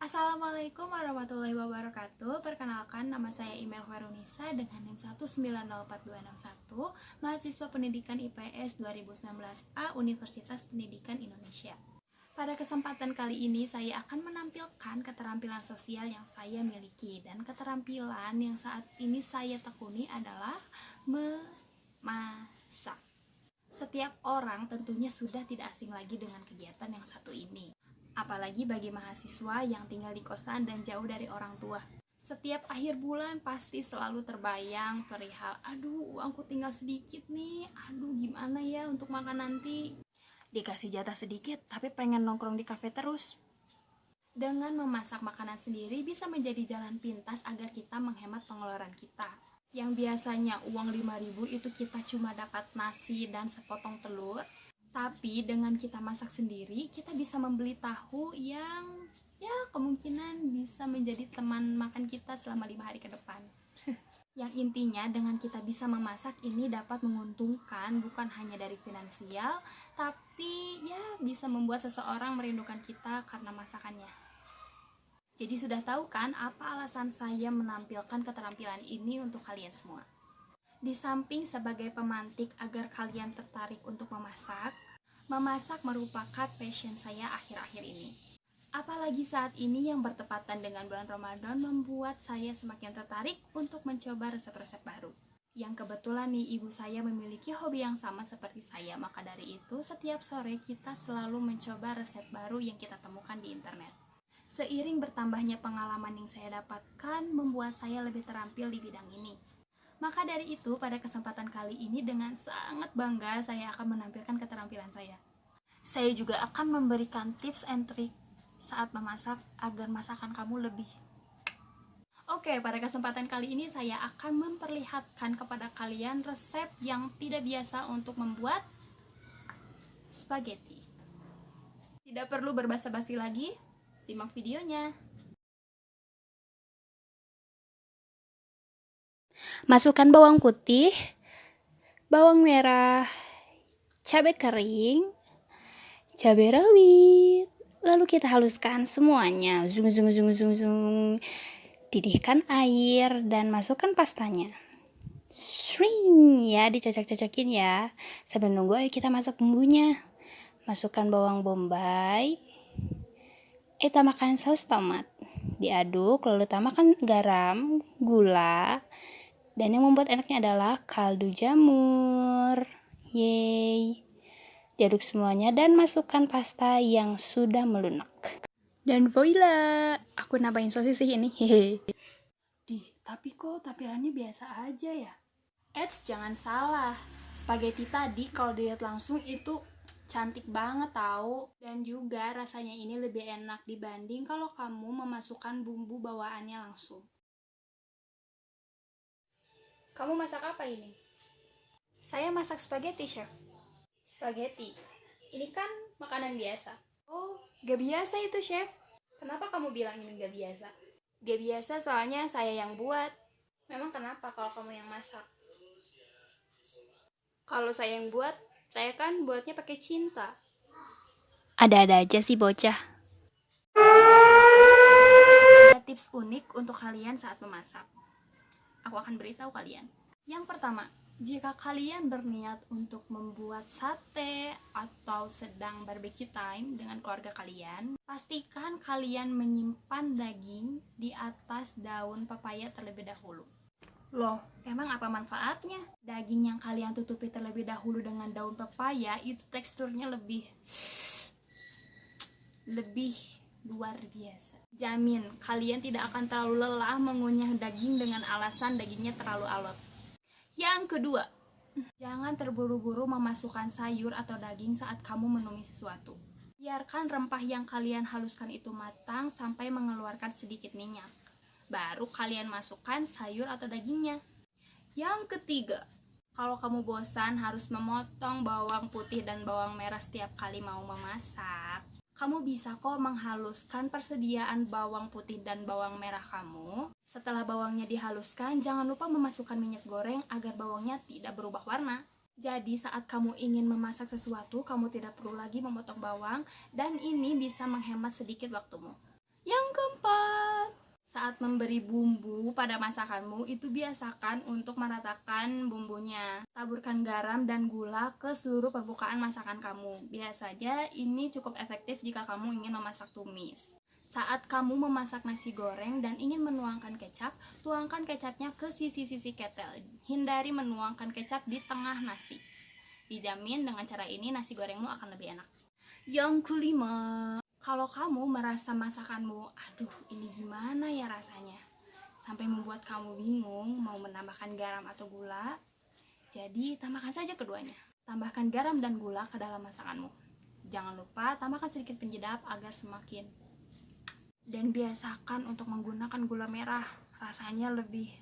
Assalamualaikum warahmatullahi wabarakatuh. Perkenalkan, nama saya Imel Farunisa dengan NIM 1904261, mahasiswa pendidikan IPS 2019A Universitas Pendidikan Indonesia. Pada kesempatan kali ini saya akan menampilkan keterampilan sosial yang saya miliki, dan keterampilan yang saat ini saya tekuni adalah memasak. Setiap orang tentunya sudah tidak asing lagi dengan kegiatan yang satu ini. Apalagi bagi mahasiswa yang tinggal di kosan dan jauh dari orang tua. Setiap akhir bulan pasti selalu terbayang perihal, aduh uangku tinggal sedikit nih, aduh gimana ya untuk makan nanti. Dikasih jatah sedikit tapi pengen nongkrong di kafe terus. Dengan memasak makanan sendiri bisa menjadi jalan pintas agar kita menghemat pengeluaran kita. Yang biasanya uang 5.000 itu kita cuma dapat nasi dan sepotong telur. Tapi dengan kita masak sendiri, kita bisa membeli tahu yang kemungkinan bisa menjadi teman makan kita selama 5 hari ke depan. Yang intinya dengan kita bisa memasak ini dapat menguntungkan bukan hanya dari finansial, tapi bisa membuat seseorang merindukan kita karena masakannya. Jadi sudah tahu kan apa alasan saya menampilkan keterampilan ini untuk kalian semua. Di samping sebagai pemantik agar kalian tertarik untuk memasak merupakan passion saya akhir-akhir ini. Apalagi saat ini yang bertepatan dengan bulan Ramadan membuat saya semakin tertarik untuk mencoba resep-resep baru. Yang kebetulan nih ibu saya memiliki hobi yang sama seperti saya, maka dari itu setiap sore kita selalu mencoba resep baru yang kita temukan di internet. Seiring bertambahnya pengalaman yang saya dapatkan membuat saya lebih terampil di bidang ini. Maka dari itu, pada kesempatan kali ini dengan sangat bangga saya akan menampilkan keterampilan saya. Saya juga akan memberikan tips and trick saat memasak agar masakan kamu lebih. Oke, pada kesempatan kali ini saya akan memperlihatkan kepada kalian resep yang tidak biasa untuk membuat spaghetti. Tidak perlu berbasa-basi lagi, simak videonya. Masukkan bawang putih, bawang merah, cabai kering, cabai rawit. Lalu kita haluskan semuanya. Zung. Didihkan air dan masukkan pastanya. Shring ya, dicocok-cocokin ya. Sambil nunggu ayo kita masak bumbunya. Masukkan bawang bombay. Tambahkan saus tomat. Diaduk, lalu tambahkan garam, gula. Dan yang membuat enaknya adalah kaldu jamur. Yeay. Diaduk semuanya dan masukkan pasta yang sudah melunak. Dan voila, aku nambahin sosis sih ini. Hehe. Tapi kok tampilannya biasa aja ya? Eits, jangan salah. Spaghetti tadi kalau dilihat langsung itu cantik banget tahu, dan juga rasanya ini lebih enak dibanding kalau kamu memasukkan bumbu bawaannya langsung. Kamu masak apa ini? Saya masak spaghetti, chef. Spaghetti? Ini kan makanan biasa. Oh, gak biasa itu, chef. Kenapa kamu bilang ini gak biasa? Gak biasa soalnya saya yang buat. Memang kenapa kalau kamu yang masak? Kalau saya yang buat, saya kan buatnya pakai cinta. Ada-ada aja sih bocah. Ada tips unik untuk kalian saat memasak. Aku akan beritahu kalian. Yang pertama, jika kalian berniat untuk membuat sate atau sedang barbecue time dengan keluarga kalian, pastikan kalian menyimpan daging di atas daun pepaya terlebih dahulu. Loh, emang apa manfaatnya? Daging yang kalian tutupi terlebih dahulu dengan daun pepaya itu teksturnya lebih luar biasa. Jamin, kalian tidak akan terlalu lelah mengunyah daging dengan alasan dagingnya terlalu alot. Yang kedua, jangan terburu-buru memasukkan sayur atau daging saat kamu menumis sesuatu. Biarkan rempah yang kalian haluskan itu matang sampai mengeluarkan sedikit minyak. Baru kalian masukkan sayur atau dagingnya. Yang ketiga, kalau kamu bosan harus memotong bawang putih dan bawang merah setiap kali mau memasak, kamu bisa kok menghaluskan persediaan bawang putih dan bawang merah kamu. Setelah bawangnya dihaluskan, jangan lupa memasukkan minyak goreng agar bawangnya tidak berubah warna. Jadi saat kamu ingin memasak sesuatu, kamu tidak perlu lagi memotong bawang, dan ini bisa menghemat sedikit waktumu. Yang keempat, saat memberi bumbu pada masakanmu, itu biasakan untuk meratakan bumbunya. Taburkan garam dan gula ke seluruh permukaan masakan kamu. Biasanya ini cukup efektif jika kamu ingin memasak tumis. Saat kamu memasak nasi goreng dan ingin menuangkan kecap, tuangkan kecapnya ke sisi-sisi ketel. Hindari menuangkan kecap di tengah nasi. Dijamin dengan cara ini nasi gorengmu akan lebih enak. Yang kelima, kalau kamu merasa masakanmu, aduh ini gimana ya rasanya, sampai membuat kamu bingung mau menambahkan garam atau gula, jadi tambahkan saja keduanya. Tambahkan garam dan gula ke dalam masakanmu. Jangan lupa tambahkan sedikit penyedap agar semakin. Dan biasakan untuk menggunakan gula merah, rasanya lebih.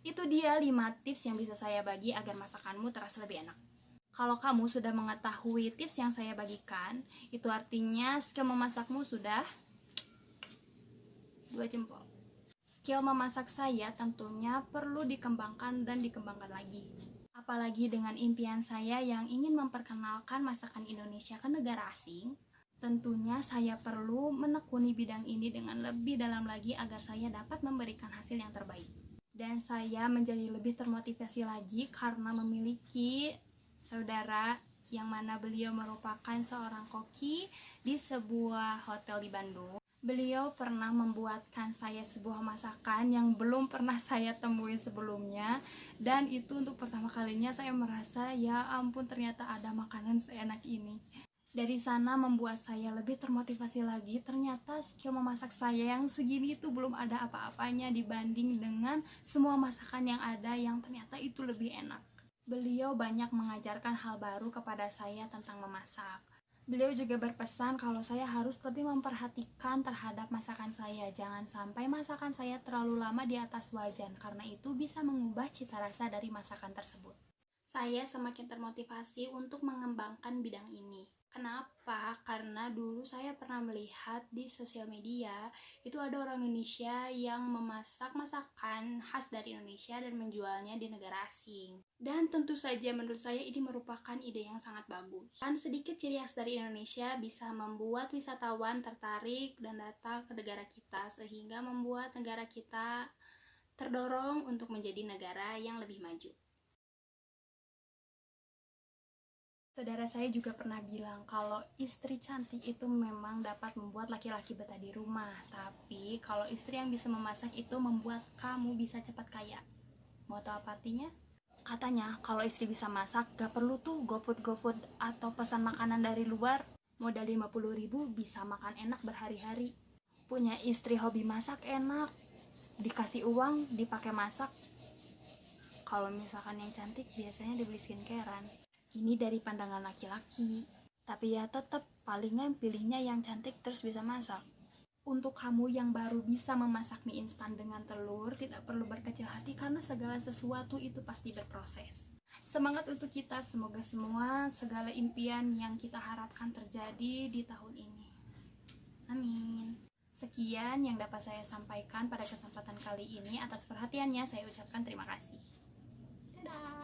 Itu dia 5 tips yang bisa saya bagi agar masakanmu terasa lebih enak. Kalau kamu sudah mengetahui tips yang saya bagikan, itu artinya skill memasakmu sudah 2 jempol. Skill memasak saya tentunya perlu dikembangkan dan dikembangkan lagi. Apalagi dengan impian saya yang ingin memperkenalkan masakan Indonesia ke negara asing, tentunya saya perlu menekuni bidang ini dengan lebih dalam lagi agar saya dapat memberikan hasil yang terbaik. Dan saya menjadi lebih termotivasi lagi karena memiliki saudara yang mana beliau merupakan seorang koki di sebuah hotel di Bandung. Beliau pernah membuatkan saya sebuah masakan yang belum pernah saya temuin sebelumnya, dan itu untuk pertama kalinya saya merasa ya ampun ternyata ada makanan seenak ini. Dari sana membuat saya lebih termotivasi lagi. Ternyata skill memasak saya yang segini itu belum ada apa-apanya dibanding dengan semua masakan yang ada yang ternyata itu lebih enak. Beliau banyak mengajarkan hal baru kepada saya tentang memasak. Beliau juga berpesan kalau saya harus lebih memperhatikan terhadap masakan saya. Jangan sampai masakan saya terlalu lama di atas wajan, karena itu bisa mengubah cita rasa dari masakan tersebut. Saya semakin termotivasi untuk mengembangkan bidang ini. Kenapa? Karena dulu saya pernah melihat di sosial media itu ada orang Indonesia yang memasak masakan khas dari Indonesia dan menjualnya di negara asing. Dan tentu saja menurut saya ini merupakan ide yang sangat bagus. Dan sedikit ciri khas dari Indonesia bisa membuat wisatawan tertarik dan datang ke negara kita, sehingga membuat negara kita terdorong untuk menjadi negara yang lebih maju. Saudara saya juga pernah bilang kalau istri cantik itu memang dapat membuat laki-laki betah di rumah. Tapi kalau istri yang bisa memasak itu membuat kamu bisa cepat kaya. Mau tahu apa artinya? Katanya kalau istri bisa masak gak perlu tuh GoFood atau pesan makanan dari luar. Modal 50.000 bisa makan enak berhari-hari. Punya istri hobi masak enak, dikasih uang dipakai masak. Kalau misalkan yang cantik biasanya dibeli skincarean. Ini dari pandangan laki-laki, tapi ya tetap palingan pilihnya yang cantik terus bisa masak. Untuk kamu yang baru bisa memasak mie instan dengan telur, tidak perlu berkecil hati karena segala sesuatu itu pasti berproses. Semangat untuk kita, semoga semua segala impian yang kita harapkan terjadi di tahun ini. Amin. Sekian yang dapat saya sampaikan pada kesempatan kali ini. Atas perhatiannya saya ucapkan terima kasih. Dadah.